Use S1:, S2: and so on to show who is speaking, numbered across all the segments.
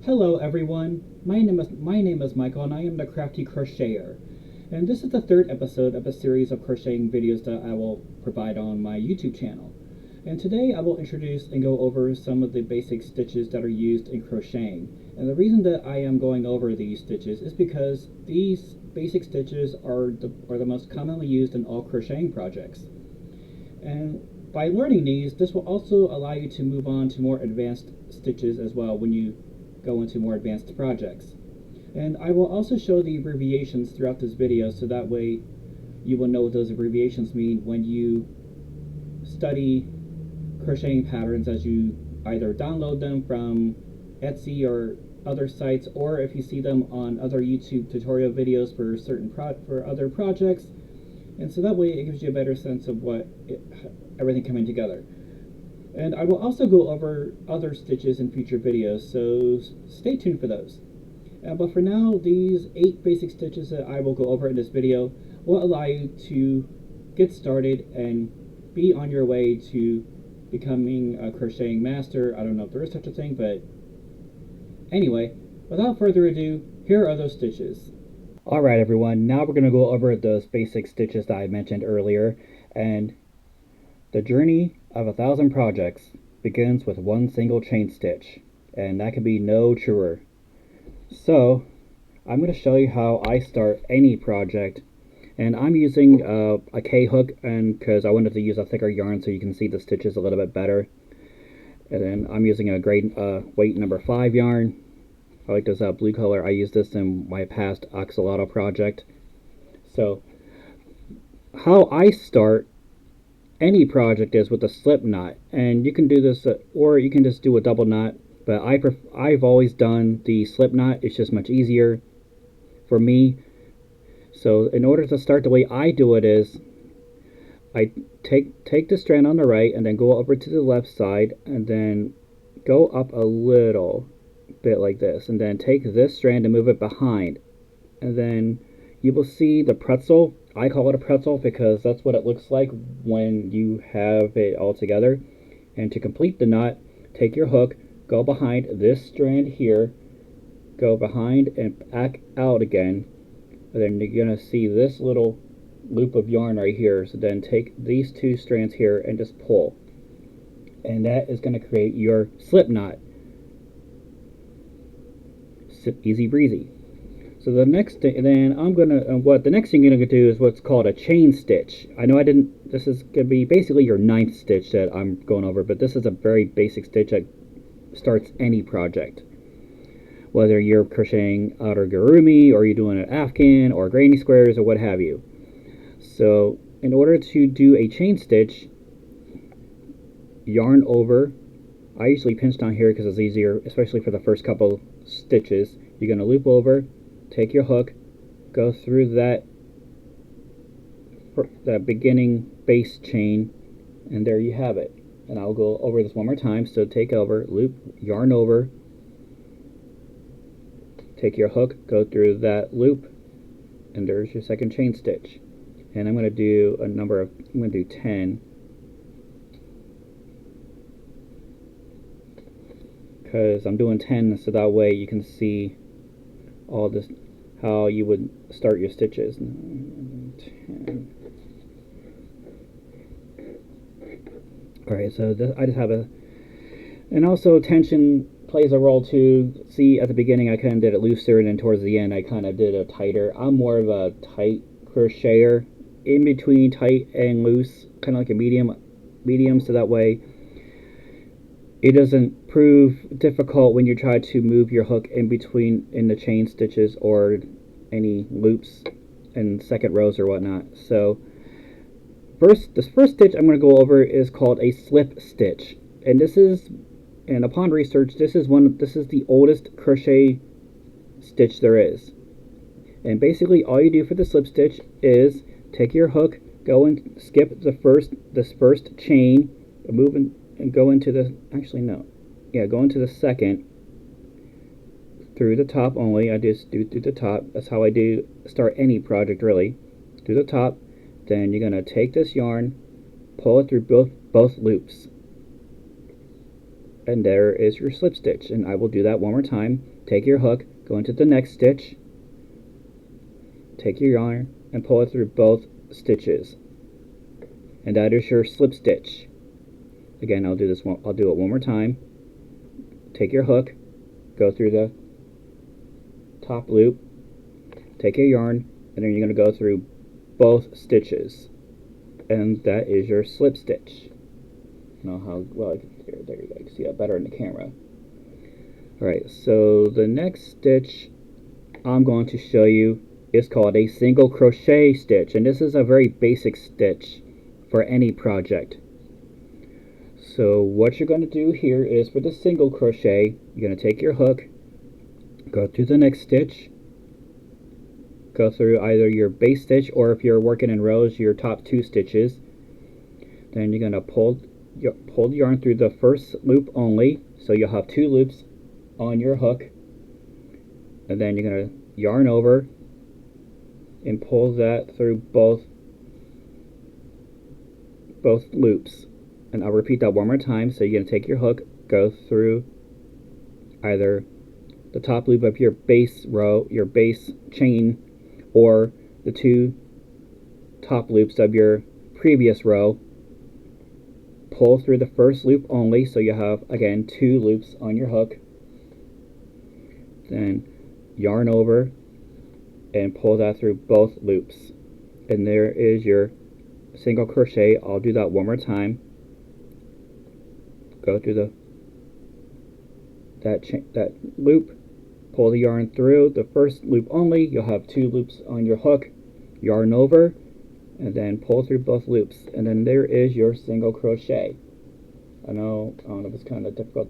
S1: Hello everyone, my name is Michael and I am the Crafty Crocheter. And this is the third episode of a series of crocheting videos that I will provide on my YouTube channel. And today I will introduce and go over some of the basic stitches that are used in crocheting. And the reason that I am going over these stitches is because these basic stitches are the most commonly used in all crocheting projects. And by learning these, this will also allow you to move on to more advanced stitches as well when you go into more advanced projects. And I will also show the abbreviations throughout this video so that way you will know what those abbreviations mean when you study crocheting patterns as you either download them from Etsy or other sites, or if you see them on other YouTube tutorial videos for for other projects. And so that way it gives you a better sense of everything coming together. And I will also go over other stitches in future videos, so stay tuned for those. But for now, these 8 basic stitches that I will go over in this video will allow you to get started and be on your way to becoming a crocheting master. I don't know if there is such a thing, but anyway, without further ado, here are those stitches. Alright everyone, now we're going to go over those basic stitches that I mentioned earlier, and the journey of 1,000 projects begins with one single chain stitch, and that can be no truer. So, I'm going to show you how I start any project, and I'm using a K-hook, and because I wanted to use a thicker yarn so you can see the stitches a little bit better. And then I'm using a grade weight number 5 yarn. I like this blue color. I used this in my past axolotl project. So, how I start any project is with a slip knot, and you can do this or you can just do a double knot, but I've always done the slip knot. It's just much easier for me. So in order to start, the way I do it is I take the strand on the right and then go over to the left side and then go up a little bit like this, and then take this strand and move it behind, and then you will see the pretzel. I call it a pretzel because that's what it looks like when you have it all together. And to complete the knot, take your hook, go behind this strand here, go behind and back out again, and then you're going to see this little loop of yarn right here. So then take these 2 strands here and just pull, and that is going to create your slip knot. Easy breezy. So the next thing, then the next thing you're gonna do is what's called a chain stitch. I know this is gonna be basically your 9th stitch that I'm going over, but this is a very basic stitch that starts any project. Whether you're crocheting outergurumi, or you're doing an afghan, or granny squares, or what have you. So in order to do a chain stitch, yarn over. I usually pinch down here because it's easier, especially for the first couple stitches. You're gonna loop over, take your hook, go through that beginning base chain, and there you have it. And I'll go over this one more time. So take over, loop, yarn over, take your hook, go through that loop, and there's your second chain stitch. And I'm going to do I'm going to do 10, because I'm doing 10 so that way you can see all this, how you would start your stitches. 10. Alright, so I just have and also tension plays a role too. See, at the beginning I kind of did it looser, and then towards the end I kind of did it tighter. I'm more of a tight crocheter, in between tight and loose, kind of like a medium, so that way it doesn't prove difficult when you try to move your hook in the chain stitches or any loops and second rows or whatnot. So this first stitch I'm going to go over is called a slip stitch, and upon research, this is the oldest crochet stitch there is. And basically all you do for the slip stitch is take your hook, go and skip this first chain, move and go into go into the second through the top only. I just do through the top. That's how I start any project, really. Through the top. Then you're going to take this yarn, pull it through both loops, and there is your slip stitch. And I will do that one more time. Take your hook, go into the next stitch, take your yarn and pull it through both stitches, and that is your slip stitch. Again, I'll do it one more time. Take your hook, go through the top loop, take your yarn, and then you're going to go through both stitches, and that is your slip stitch. I don't know how well there you go. You can see that better in the camera. Alright, so the next stitch I'm going to show you is called a single crochet stitch, and this is a very basic stitch for any project. So what you're going to do here is, for the single crochet, you're going to take your hook, go through the next stitch, go through either your base stitch, or if you're working in rows, your top 2 stitches. Then you're going to pull the yarn through the first loop only, so you'll have 2 loops on your hook, and then you're going to yarn over and pull that through both loops. And I'll repeat that one more time. So you're going to take your hook, go through either the top loop of your base row, your base chain, or the 2 top loops of your previous row. Pull through the first loop only, so you have, again, 2 loops on your hook. Then yarn over and pull that through both loops, and there is your single crochet. I'll do that one more time. Go through that loop, pull the yarn through the first loop only. You'll have 2 loops on your hook. Yarn over, and then pull through both loops, and then there is your single crochet. I don't know if it's kind of difficult,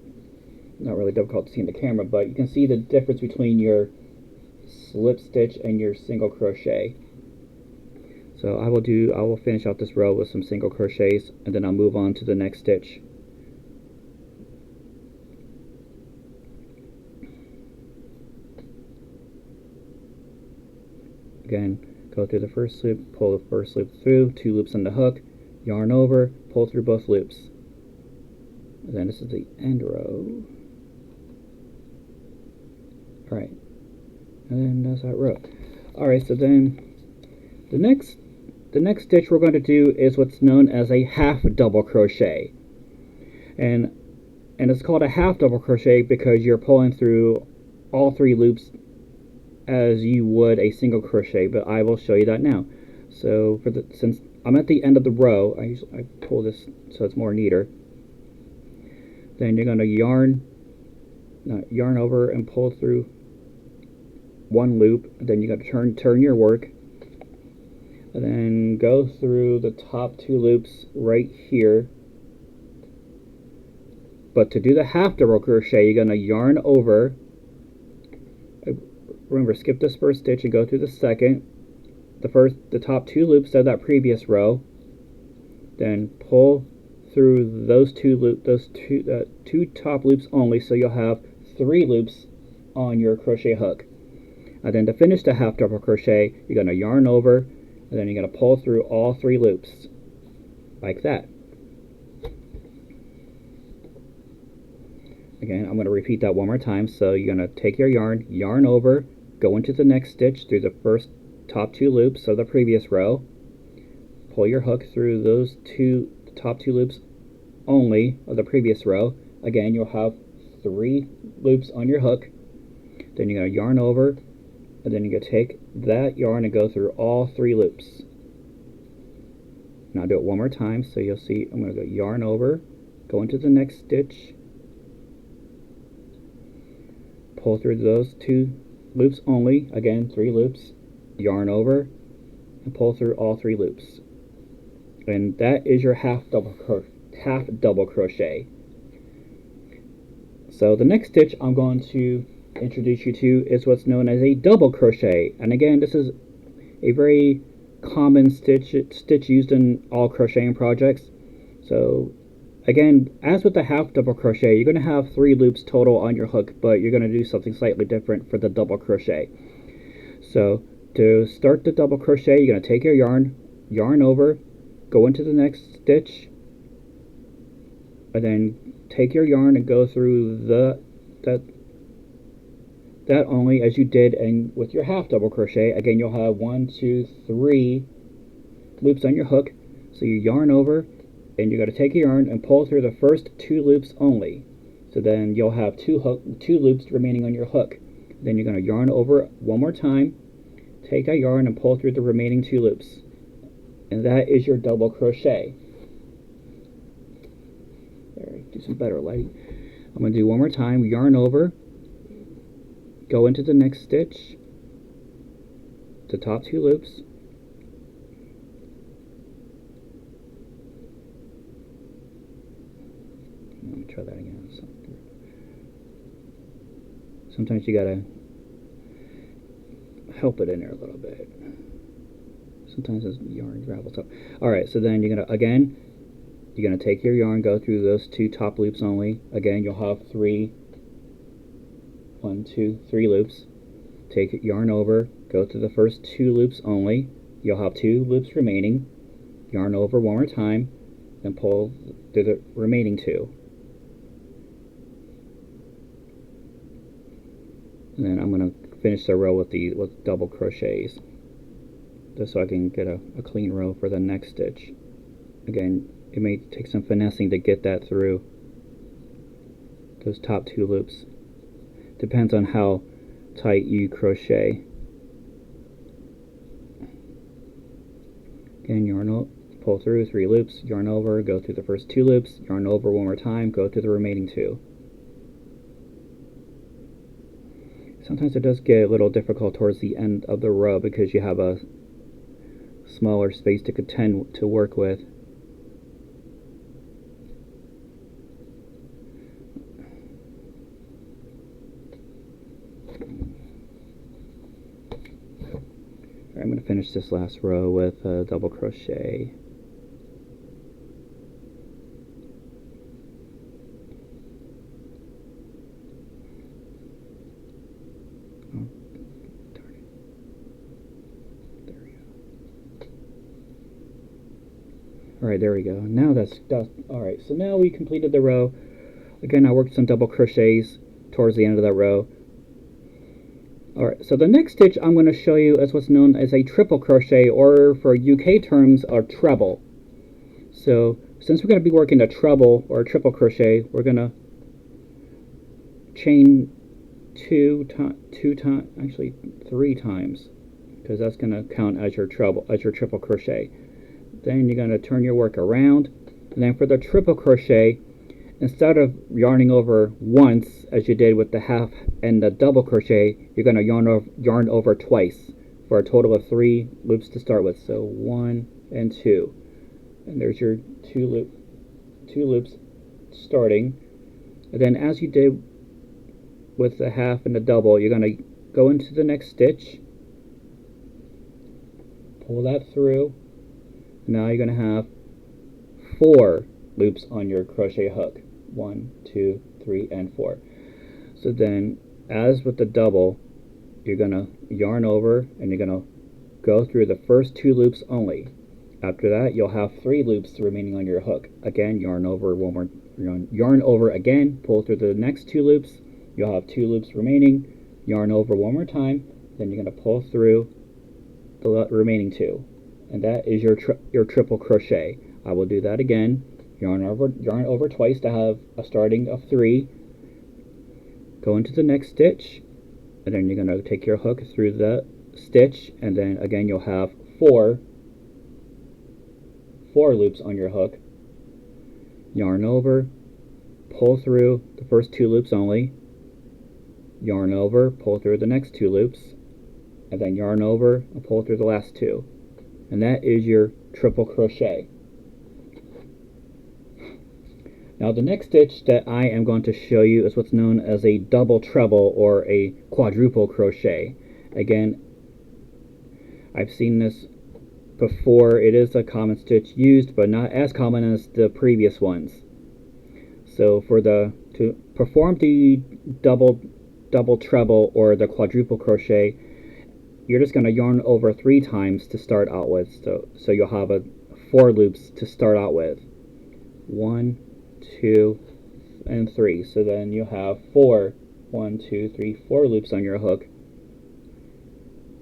S1: not really difficult to see in the camera, but you can see the difference between your slip stitch and your single crochet. So I will finish out this row with some single crochets, and then I'll move on to the next stitch. Again, go through the first loop, pull the first loop through, 2 loops on the hook, yarn over, pull through both loops. And then this is the end row. Alright, and then that's that row. Alright, so then the next stitch we're going to do is what's known as a half double crochet. And it's called a half double crochet because you're pulling through all 3 loops as you would a single crochet, but I will show you that now. So since I'm at the end of the row, I pull this so it's more neater. Then you're going to yarn over and pull through 1 loop. Then you're going to turn your work, and then go through the top 2 loops right here. But to do the half double crochet, you're going to yarn over. Remember, skip this first stitch and go through the second, the top 2 loops of that previous row. Then pull through those two top loops only, so you'll have 3 loops on your crochet hook. And then to finish the half double crochet, you're going to yarn over, and then you're going to pull through all 3 loops, like that. Again, I'm going to repeat that one more time. So you're going to take your yarn over, go into the next stitch through the first top 2 loops of the previous row, pull your hook through those top 2 loops only of the previous row. Again, you'll have 3 loops on your hook. Then you're going to yarn over, and then you're going to take that yarn and go through all 3 loops. Now I'll do it one more time, so you'll see I'm going to go yarn over, go into the next stitch, pull through those 2 loops only, again 3 loops, yarn over, and pull through all 3 loops. And that is your half double crochet. So the next stitch I'm going to introduce you to is what's known as a double crochet. And again, this is a very common stitch used in all crocheting projects. So again, as with the half double crochet, you're going to have 3 loops total on your hook, but you're going to do something slightly different for the double crochet. So to start the double crochet, you're going to take your yarn over, go into the next stitch, and then take your yarn and go through that only as you did and with your half double crochet. Again, you'll have 1, 2, 3 loops on your hook. So you yarn over and you're going to take your yarn and pull through the first 2 loops only. So then you'll have 2 loops remaining on your hook. Then you're going to yarn over one more time, take that yarn and pull through the remaining 2 loops. And that is your double crochet. There, do some better lighting. I'm going to do one more time, yarn over, go into the next stitch, the top 2 loops, let me try that again. Sometimes you gotta help it in there a little bit. Sometimes the yarn gravels up. Alright, so then you're gonna take your yarn, go through those 2 top loops only. Again, you'll have 3 loops. Take it, yarn over, go through the first 2 loops only. You'll have 2 loops remaining. Yarn over one more time, and pull through the remaining 2. And then I'm going to finish the row with double crochets, just so I can get a clean row for the next stitch. Again, it may take some finessing to get that through those top 2 loops. Depends on how tight you crochet. Again, yarn, pull through 3 loops, yarn over, go through the first 2 loops, yarn over one more time, go through the remaining 2. Sometimes it does get a little difficult towards the end of the row because you have a smaller space to work with. I'm going to finish this last row with a double crochet. Alright, there we go. Now that's alright, so now we completed the row. Again, I worked some double crochets towards the end of that row. Alright, so the next stitch I'm going to show you is what's known as a triple crochet, or for UK terms, a treble. So, since we're going to be working a treble or a triple crochet, we're going to chain 3 times, because that's going to count as your triple crochet. Then you're going to turn your work around, and then for the triple crochet, instead of yarning over once as you did with the half and the double crochet, you're going to yarn over twice for a total of 3 loops to start with. So 1 and 2, and there's your 2 loops starting. And then as you did with the half and the double, you're going to go into the next stitch, pull that through. Now you're going to have 4 loops on your crochet hook. 1, 2, 3, and 4. So then, as with the double, you're going to yarn over and you're going to go through the first 2 loops only. After that, you'll have 3 loops remaining on your hook. Again, yarn over again, pull through the next 2 loops. You'll have 2 loops remaining. Yarn over one more time. Then you're going to pull through the remaining 2. And that is your triple crochet. I will do that again. Yarn over twice to have a starting of 3. Go into the next stitch, and then you're going to take your hook through the stitch, and then again you'll have 4 loops on your hook. Yarn over, pull through the first 2 loops only. Yarn over, pull through the next 2 loops, and then yarn over and pull through the last 2. And that is your triple crochet. Now the next stitch that I am going to show you is what's known as a double treble or a quadruple crochet. Again, I've seen this before. It is a common stitch used, but not as common as the previous ones. So to perform the double treble or the quadruple crochet, you're just going to yarn over 3 times to start out with. So you'll have 4 loops to start out with. 1, 2, and 3. So then you have 4, 1, 2, 3, 4 loops on your hook.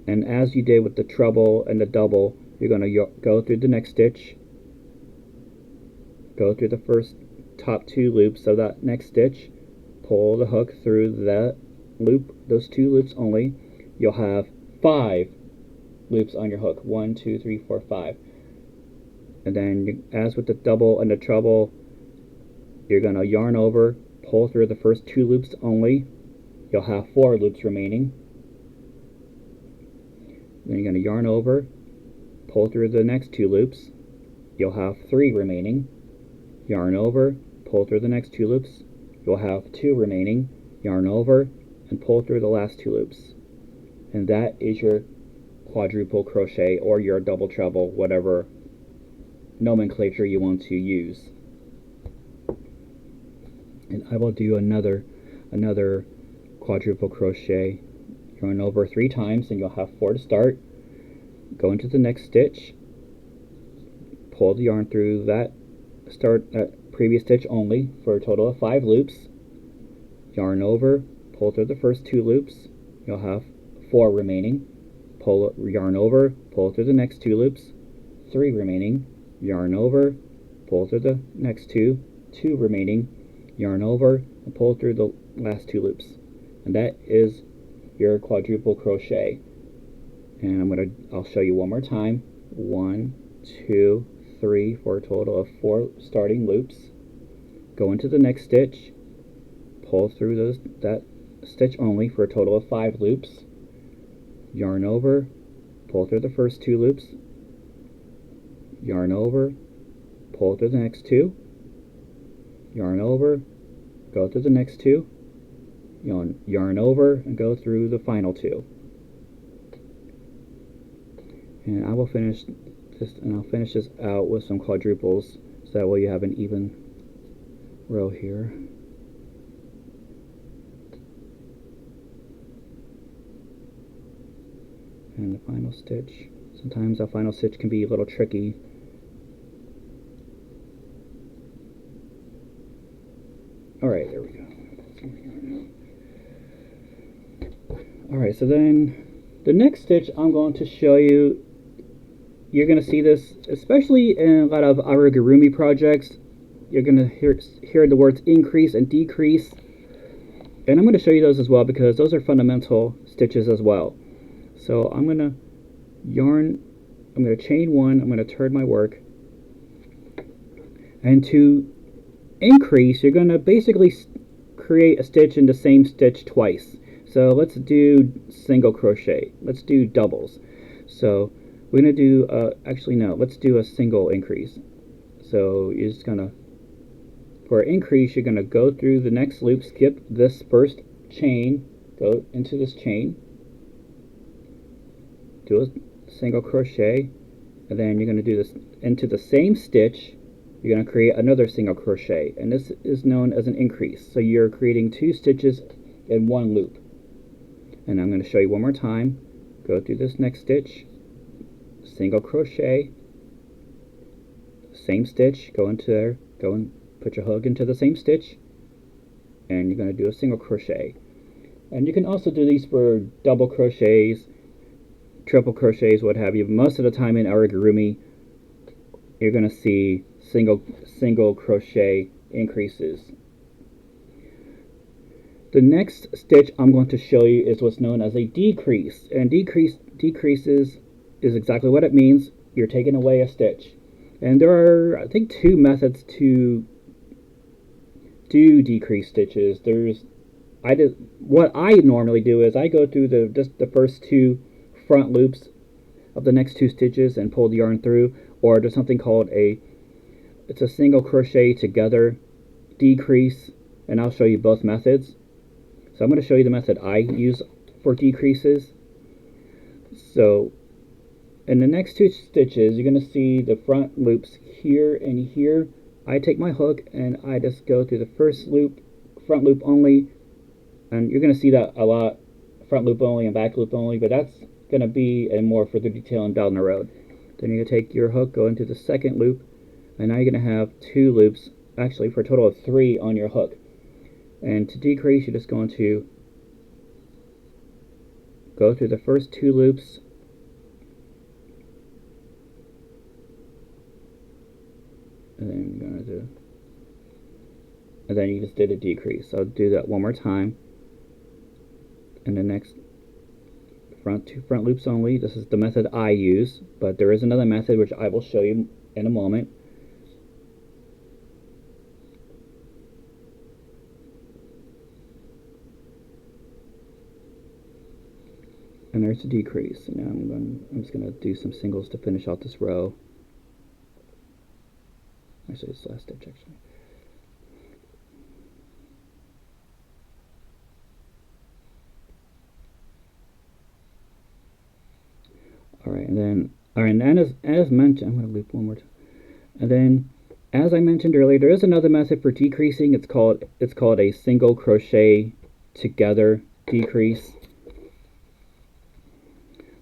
S1: And as you did with the treble and the double, you're going to go through the next stitch, go through the first top 2 loops of that next stitch, pull the hook through that loop, those 2 loops only. You'll have 5 loops on your hook. 1, 2, 3, 4, 5. And then, as with the double and the treble, you're going to yarn over, pull through the first 2 loops only. You'll have 4 loops remaining. Then you're going to yarn over, pull through the next 2 loops. You'll have 3 remaining. Yarn over, pull through the next 2 loops. You'll have 2 remaining. Yarn over and pull through the last 2 loops. And that is your quadruple crochet, or your double treble, whatever nomenclature you want to use. And I will do another quadruple crochet. Yarn over 3 times, and you'll have 4 to start. Go into the next stitch, pull the yarn through that previous stitch only for a total of 5 loops. Yarn over, pull through the first 2 loops. You'll have 4 remaining. Yarn over, pull through the next 2 loops. 3 remaining. Yarn over, pull through the next 2 remaining. Yarn over and pull through the last 2 loops. And that is your quadruple crochet. And I'll show you one more time. 1, 2, 3 for a total of 4 starting loops. Go into the next stitch, pull through that stitch only for a total of 5 loops. Yarn over, pull through the first 2 loops. Yarn over, pull through the next 2. Yarn over, go through the next 2. Yarn over and go through the final 2. And I will finish this, and I'll finish this out with some quadruples, so that way you have an even row here. And the final stitch. Sometimes that final stitch can be a little tricky. Alright, there we go. Alright, so then the next stitch I'm going to show you, you're going to see this, especially in a lot of amigurumi projects. You're going to hear the words increase and decrease. And I'm going to show you those as well, because those are fundamental stitches as well. So I'm going to chain 1, I'm going to turn my work. And to increase, you're going to basically create a stitch in the same stitch twice. So let's do single crochet. Let's do doubles. So we're going to do, let's do a single increase. So you're just going to, for increase, you're going to go through the next loop, skip this first chain, go into this chain, do a single crochet, and then you're going to do this into the same stitch. You're going to create another single crochet, and this is known as an increase. So you're creating 2 stitches in 1 loop. And I'm going to show you one more time. Go through this next stitch, single crochet, same stitch, go into there, go and put your hook into the same stitch, and you're going to do a single crochet. And you can also do these for double crochets, triple crochets, what have you. Most of the time in amigurumi, you're going to see single crochet increases. The next stitch I'm going to show you is what's known as a decrease. And decreases is exactly what it means. You're taking away a stitch. And there are, I think, 2 methods to do decrease stitches. What I normally do is I go through just the first 2 front loops of the next 2 stitches and pull the yarn through, or there's something called it's a single crochet together decrease, and I'll show you both methods. So I'm going to show you the method I use for decreases. So in the next 2 stitches, you're going to see the front loops here and here. I take my hook and I just go through the first loop, front loop only, and you're going to see that a lot, front loop only and back loop only, but that's going to be a more further detail down the road. Then you're going to take your hook, go into the second loop, and now you're going to have 2 loops, actually for a total of 3 on your hook. And to decrease, you're just going to go through the first 2 loops, and then you're going to do, and then you just did a decrease. So I'll do that one more time. And the next 2 front loops only. This is the method I use, but there is another method which I will show you in a moment. And there's a decrease. Now I'm just going to do some singles to finish out this row. Actually, it's last stitch actually. Alright, and as mentioned, I'm going to loop one more time. And then, as I mentioned earlier, there is another method for decreasing. It's called a single crochet together decrease.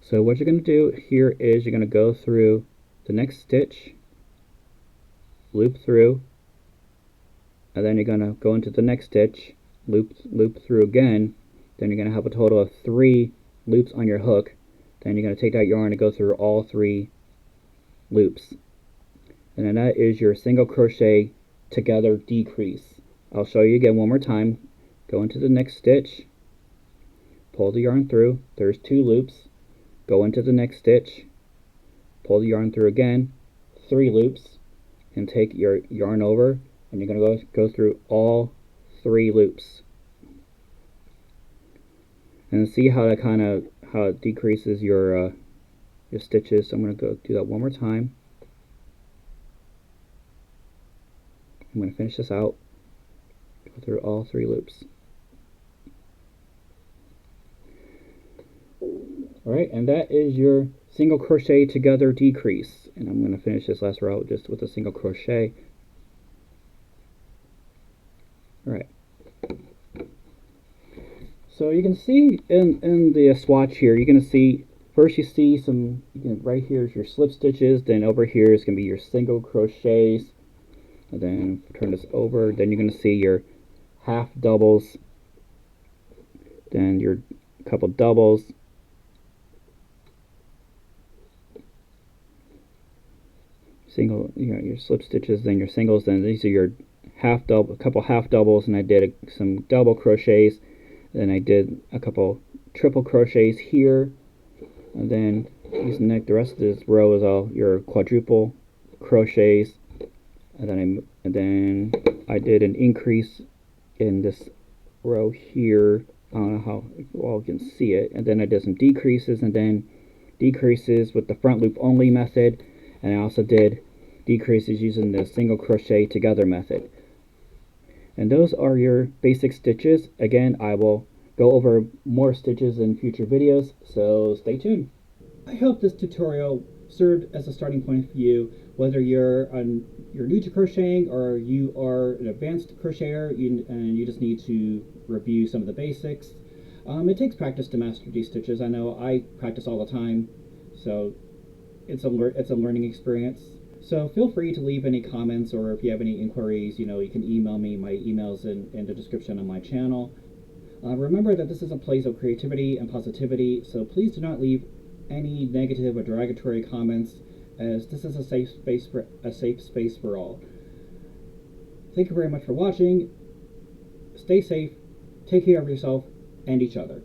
S1: So what you're going to do here is you're going to go through the next stitch, loop through, and then you're going to go into the next stitch, loop through again. Then you're going to have a total of 3 loops on your hook. Then you're going to take that yarn and go through all 3 loops. And then that is your single crochet together decrease. I'll show you again one more time. Go into the next stitch, pull the yarn through, there's 2 loops, go into the next stitch, pull the yarn through again, 3 loops, and take your yarn over, and you're going to go through all 3 loops. And see how it decreases your stitches. So I'm going to go do that one more time. I'm going to finish this out, go through all 3 loops. Alright, and that is your single crochet together decrease. And I'm going to finish this last row just with a single crochet. Alright. So you can see in the swatch here, you're going to see, first you see some, right here is your slip stitches, then over here is going to be your single crochets, and then turn this over, then you're going to see your half doubles, then your couple doubles, single, your slip stitches, then your singles, then these are your couple half doubles, and I did some double crochets, then I did a couple triple crochets here, and then the rest of this row is all your quadruple crochets, and then I did an increase in this row here. I don't know how well you can see it, and then I did some decreases, and then decreases with the front loop only method, and I also did decreases using the single crochet together method. And those are your basic stitches. Again, I will go over more stitches in future videos, so stay tuned. I hope this tutorial served as a starting point for you, whether you're new to crocheting or you are an advanced crocheter and you just need to review some of the basics. It takes practice to master these stitches. I know I practice all the time, so it's a learning experience. So feel free to leave any comments, or if you have any inquiries, you can email me. My email's in the description on my channel. Remember that this is a place of creativity and positivity, so please do not leave any negative or derogatory comments, as this is a safe space for all. Thank you very much for watching. Stay safe, take care of yourself and each other.